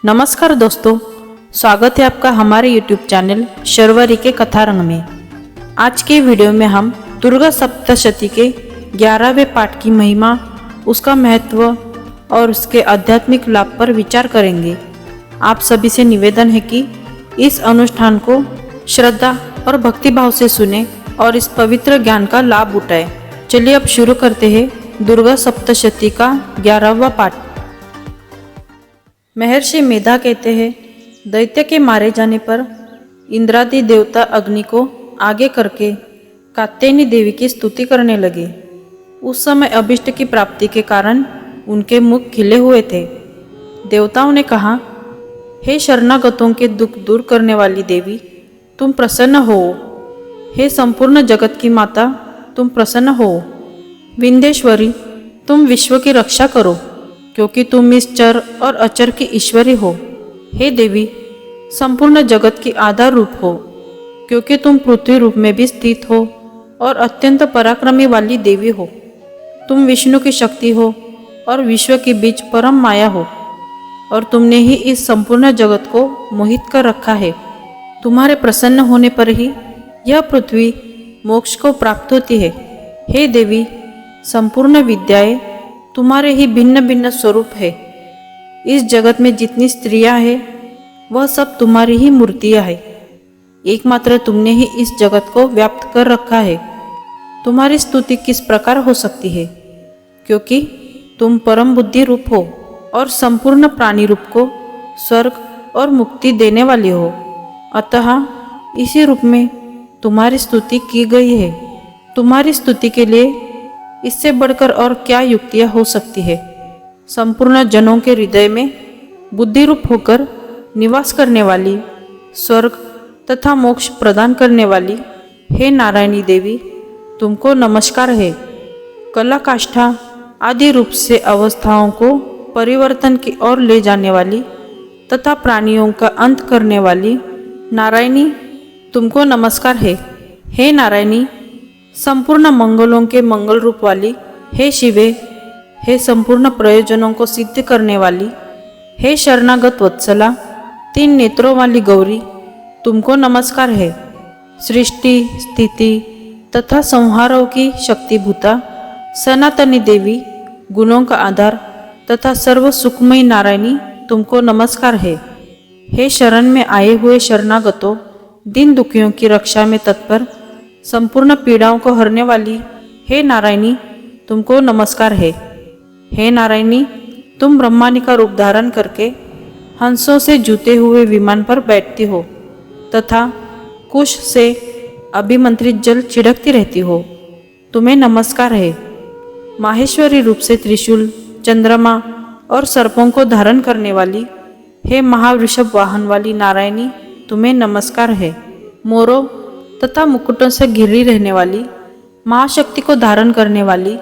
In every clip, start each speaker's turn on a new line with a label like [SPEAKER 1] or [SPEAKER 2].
[SPEAKER 1] नमस्कार दोस्तों, स्वागत है आपका हमारे YouTube चैनल शर्वरी के कथा रंग में। आज के वीडियो में हम दुर्गा सप्तशती के 11वें पाठ की महिमा, उसका महत्व और उसके आध्यात्मिक लाभ पर विचार करेंगे। आप सभी से निवेदन है कि इस अनुष्ठान को श्रद्धा और भक्तिभाव से सुने और इस पवित्र ज्ञान का लाभ उठाएं। चलिए अब शुरू करते हैं दुर्गा सप्तशती का 11वां पाठ। महर्षि मेधा कहते हैं, दैत्य के मारे जाने पर इंद्रादि देवता अग्नि को आगे करके कात्यायनी देवी की स्तुति करने लगे। उस समय अभिष्ट की प्राप्ति के कारण उनके मुख खिले हुए थे। देवताओं ने कहा, हे शरणागतों के दुख दूर करने वाली देवी, तुम प्रसन्न हो। हे संपूर्ण जगत की माता, तुम प्रसन्न हो। विंध्येश्वरी, तुम विश्व की रक्षा करो, क्योंकि तुम इस चर और अचर की ईश्वरी हो। हे देवी, संपूर्ण जगत की आधार रूप हो, क्योंकि तुम पृथ्वी रूप में भी स्थित हो और अत्यंत पराक्रमी वाली देवी हो। तुम विष्णु की शक्ति हो और विश्व के बीच परम माया हो, और तुमने ही इस संपूर्ण जगत को मोहित कर रखा है। तुम्हारे प्रसन्न होने पर ही यह पृथ्वी मोक्ष को प्राप्त होती है। हे देवी, संपूर्ण विद्याएं तुम्हारे ही भिन्न भिन्न स्वरूप है। इस जगत में जितनी स्त्रियां हैं, वह सब तुम्हारी ही मूर्तियां हैं। एकमात्र तुमने ही इस जगत को व्याप्त कर रखा है। तुम्हारी स्तुति किस प्रकार हो सकती है, क्योंकि तुम परम बुद्धि रूप हो और संपूर्ण प्राणी रूप को स्वर्ग और मुक्ति देने वाली हो। अतः इसी रूप में तुम्हारी स्तुति की गई है। तुम्हारी स्तुति के लिए इससे बढ़कर और क्या युक्तियाँ हो सकती है। संपूर्ण जनों के हृदय में बुद्धि रूप होकर निवास करने वाली, स्वर्ग तथा मोक्ष प्रदान करने वाली, हे नारायणी देवी, तुमको नमस्कार है। कला काष्ठा आदि रूप से अवस्थाओं को परिवर्तन की ओर ले जाने वाली तथा प्राणियों का अंत करने वाली नारायणी, तुमको नमस्कार है। हे नारायणी, संपूर्ण मंगलों के मंगल रूप वाली, हे शिवे, हे संपूर्ण प्रयोजनों को सिद्ध करने वाली, हे शरणागत वत्सला, 3 नेत्रों वाली गौरी, तुमको नमस्कार है। सृष्टि स्थिति तथा संहारों की शक्तिभूता सनातनी देवी, गुणों का आधार तथा सर्व सुखमयी नारायणी, तुमको नमस्कार है। हे शरण में आए हुए शरणागतों, दीन दुखियों की रक्षा में तत्पर, संपूर्ण पीड़ाओं को हरने वाली, हे नारायणी, तुमको नमस्कार है। हे नारायणी, तुम ब्रह्मानी का रूप धारण करके हंसों से जूते हुए विमान पर बैठती हो तथा कुश से अभिमंत्रित जल छिड़कती रहती हो। तुम्हें नमस्कार है। माहेश्वरी रूप से त्रिशूल, चंद्रमा और सर्पों को धारण करने वाली, हे महावृषभ वाहन वाली नारायणी, तुम्हें नमस्कार है। मोरों तथा मुकुटों से घिरी रहने वाली, महाशक्ति को धारण करने वाली,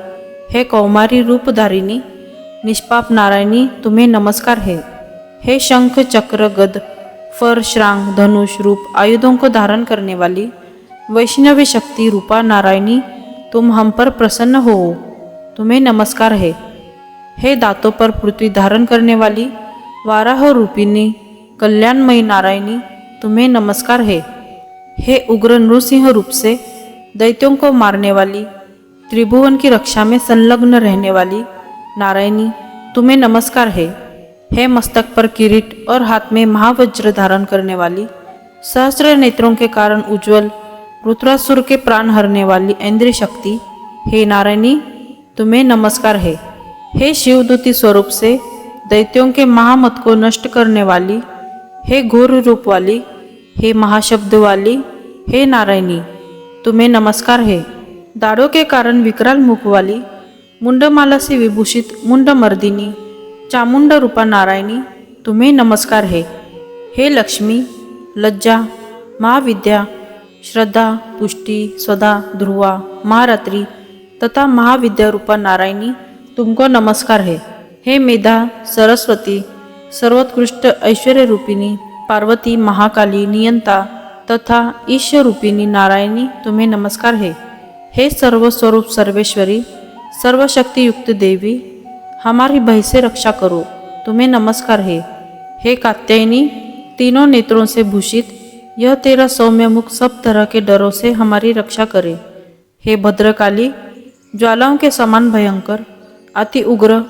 [SPEAKER 1] हे कौमारी रूप धारिणी, निष्पाप नारायणी, तुम्हें नमस्कार है। हे शंख चक्र गद फर श्रांग धनुष रूप आयुधों को धारण करने वाली, वैष्णवी शक्ति रूपा नारायणी, तुम हम पर प्रसन्न हो, तुम्हें नमस्कार है। हे दांतों पर पृथ्वी धारण करने वाली, वाराह रूपिणी कल्याणमयी नारायणी, तुम्हें नमस्कार है। हे उग्र नृसिंह रूप से दैत्यों को मारने वाली, त्रिभुवन की रक्षा में संलग्न रहने वाली नारायणी, तुम्हें नमस्कार है। हे मस्तक पर किरीट और हाथ में महावज्र धारण करने वाली, सहस्र नेत्रों के कारण उज्ज्वल, रुद्रासुर के प्राण हरने वाली इंद्रिय शक्ति, हे नारायणी, तुम्हें नमस्कार है। हे शिवदूती स्वरूप से दैत्यों के महामत को नष्ट करने वाली, हे घोर रूप वाली, हे महाशब्द वाली, हे नारायणी, तुम्हें नमस्कार है। दाढ़ों के कारण विकराल मुख वाली, मुंडमाला से विभूषित मुंडमर्दिनी चामुंड रूपा नारायणी, तुम्हें नमस्कार है। हे लक्ष्मी, लज्जा, महाविद्या, श्रद्धा, पुष्टि, स्वधा, ध्रुवा, महारात्रि तथा महाविद्या रूपा नारायणी, तुमको नमस्कार है। हे मेधा, सरस्वती, सर्वोत्कृष्ट ऐश्वर्य रूपिणी पार्वती, महाकाली, नियंता तथा ईश्वर रूपिणी नारायणी, तुम्हें नमस्कार है। हे सर्व स्वरूप सर्वेश्वरी, सर्वशक्ति युक्त देवी, हमारी भय से रक्षा करो, तुम्हें नमस्कार है। हे कात्यायनी, तीनों नेत्रों से भूषित यह तेरा सौम्य मुख सब तरह के डरों से हमारी रक्षा करे। हे भद्रकाली, ज्वालाओं के समान भयंकर, अति उग्र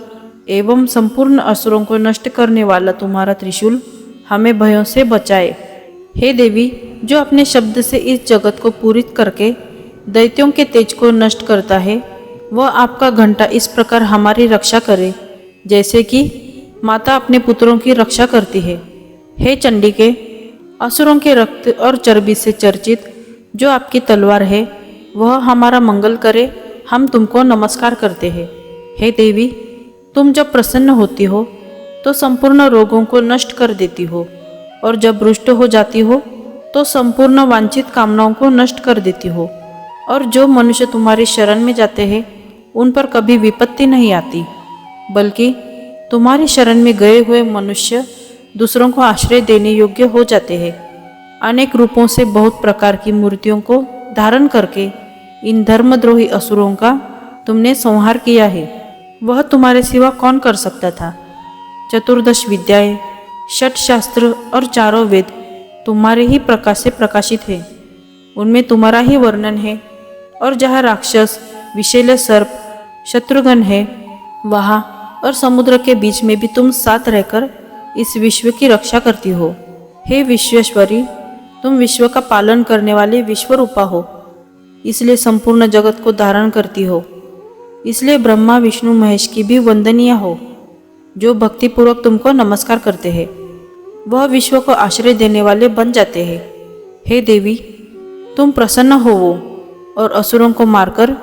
[SPEAKER 1] एवं संपूर्ण असुरों को नष्ट करने वाला तुम्हारा त्रिशूल हमें भयों से बचाए। हे देवी, जो अपने शब्द से इस जगत को पूरित करके दैत्यों के तेज को नष्ट करता है, वह आपका घंटा इस प्रकार हमारी रक्षा करे जैसे कि माता अपने पुत्रों की रक्षा करती है। हे चंडिके, असुरों के रक्त और चर्बी से चर्चित जो आपकी तलवार है वह हमारा मंगल करे, हम तुमको नमस्कार करते हैं। हे देवी, तुम जब प्रसन्न होती हो तो संपूर्ण रोगों को नष्ट कर देती हो, और जब रुष्ट हो जाती हो तो संपूर्ण वांछित कामनाओं को नष्ट कर देती हो, और जो मनुष्य तुम्हारी शरण में जाते हैं उन पर कभी विपत्ति नहीं आती, बल्कि तुम्हारी शरण में गए हुए मनुष्य दूसरों को आश्रय देने योग्य हो जाते हैं। अनेक रूपों से बहुत प्रकार की मूर्तियों को धारण करके इन धर्मद्रोही असुरों का तुमने संहार किया है। वह तुम्हारे सिवा कौन कर सकता था? 14 विद्याएं, 6 शास्त्र और 4 वेद तुम्हारे ही प्रकाश से प्रकाशित है, उनमें तुम्हारा ही वर्णन है। और जहाँ राक्षस, विषैले सर्प, शत्रुघ्न है, वहाँ और समुद्र के बीच में भी तुम साथ रहकर इस विश्व की रक्षा करती हो। हे विश्वेश्वरी, तुम विश्व का पालन करने वाले विश्वरूपा हो, इसलिए संपूर्ण जगत को धारण करती हो। इसलिए ब्रह्मा, विष्णु, महेश की भी वंदनीय हो। जो भक्तिपूर्वक तुमको नमस्कार करते हैं वह विश्व को आश्रय देने वाले बन जाते हैं। हे देवी, तुम प्रसन्न होवो और असुरों को मारकर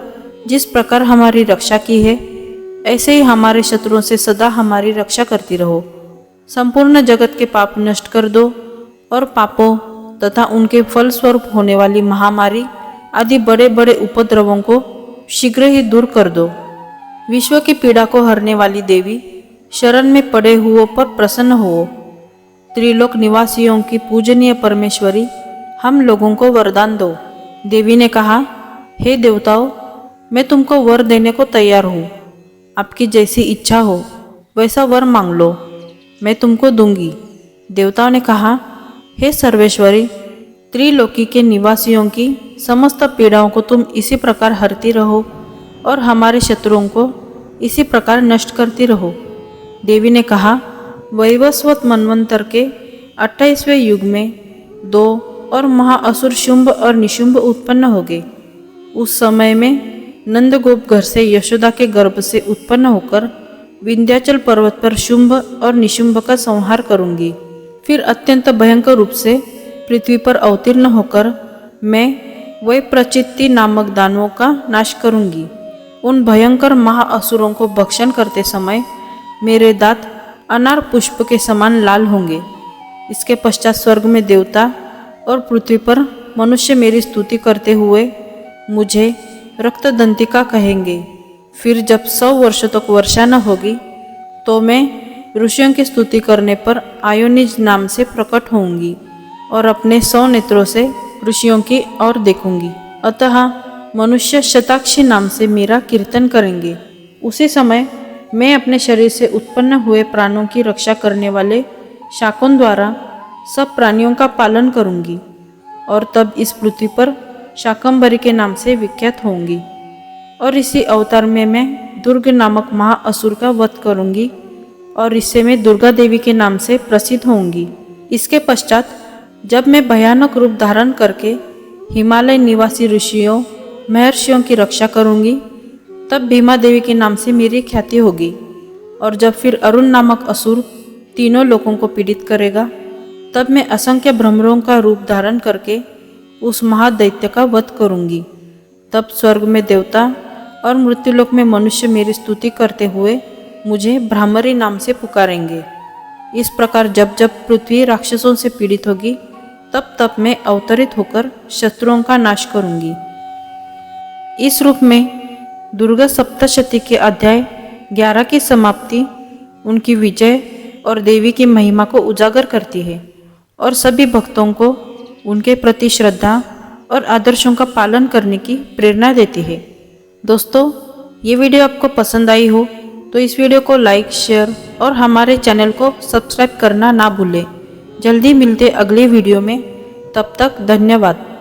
[SPEAKER 1] जिस प्रकार हमारी रक्षा की है, ऐसे ही हमारे शत्रुओं से सदा हमारी रक्षा करती रहो। संपूर्ण जगत के पाप नष्ट कर दो और पापों तथा उनके फलस्वरूप होने वाली महामारी आदि बड़े बड़े उपद्रवों को शीघ्र ही दूर कर दो। विश्व की पीड़ा को हरने वाली देवी, शरण में पड़े हुओं पर प्रसन्न हो। त्रिलोक निवासियों की पूजनीय परमेश्वरी, हम लोगों को वरदान दो। देवी ने कहा, हे देवताओं, मैं तुमको वर देने को तैयार हूँ। आपकी जैसी इच्छा हो वैसा वर मांग लो, मैं तुमको दूंगी। देवताओं ने कहा, हे सर्वेश्वरी, त्रिलोकी के निवासियों की समस्त पीड़ाओं को तुम इसी प्रकार हरती रहो और हमारे शत्रुओं को इसी प्रकार नष्ट करती रहो। देवी ने कहा, वैवस्वत मनवंतर के 28वें युग में 2 और महाअसुर शुंभ और निशुंभ उत्पन्न हो गए। उस समय में नंदगोप घर से यशोदा के गर्भ से उत्पन्न होकर विंध्याचल पर्वत पर शुंभ और निशुंभ का संहार करूंगी। फिर अत्यंत भयंकर रूप से पृथ्वी पर अवतीर्ण होकर मैं वैप्रचित्ति नामक दानवों का नाश करूंगी। उन भयंकर महाअसुरों को भक्षण करते समय मेरे दांत अनार पुष्प के समान लाल होंगे। इसके पश्चात स्वर्ग में देवता और पृथ्वी पर मनुष्य मेरी स्तुति करते हुए मुझे रक्तदंतिका कहेंगे। फिर जब 100 वर्षों तक वर्षा न होगी तो मैं ऋषियों की स्तुति करने पर आयोनिज नाम से प्रकट होंगी और अपने 100 नेत्रों से ऋषियों की ओर देखूंगी। अतः मनुष्य शताक्षी नाम से मेरा कीर्तन करेंगे। उसी समय मैं अपने शरीर से उत्पन्न हुए प्राणों की रक्षा करने वाले शाकों द्वारा सब प्राणियों का पालन करूंगी और तब इस पृथ्वी पर शाकंभरी के नाम से विख्यात होंगी। और इसी अवतार में मैं दुर्ग नामक महाअसुर का वध करूंगी और इससे मैं दुर्गा देवी के नाम से प्रसिद्ध होंगी। इसके पश्चात जब मैं भयानक रूप धारण करके हिमालय निवासी ऋषियों, महर्षियों की रक्षा करूंगी, तब भीमा देवी के नाम से मेरी ख्याति होगी। और जब फिर अरुण नामक असुर तीनों लोगों को पीड़ित करेगा, तब मैं असंख्य भ्रमरों का रूप धारण करके उस महादैत्य का वध करूंगी। तब स्वर्ग में देवता और मृत्युलोक में मनुष्य मेरी स्तुति करते हुए मुझे भ्रामरी नाम से पुकारेंगे। इस प्रकार जब जब पृथ्वी राक्षसों से पीड़ित होगी, तब तब मैं अवतरित होकर शत्रुओं का नाश करूंगी। इस रूप में दुर्गा सप्तशती के अध्याय 11 की समाप्ति उनकी विजय और देवी की महिमा को उजागर करती है और सभी भक्तों को उनके प्रति श्रद्धा और आदर्शों का पालन करने की प्रेरणा देती है। दोस्तों, ये वीडियो आपको पसंद आई हो तो इस वीडियो को लाइक, शेयर और हमारे चैनल को सब्सक्राइब करना ना भूलें। जल्दी मिलते अगले वीडियो में, तब तक धन्यवाद।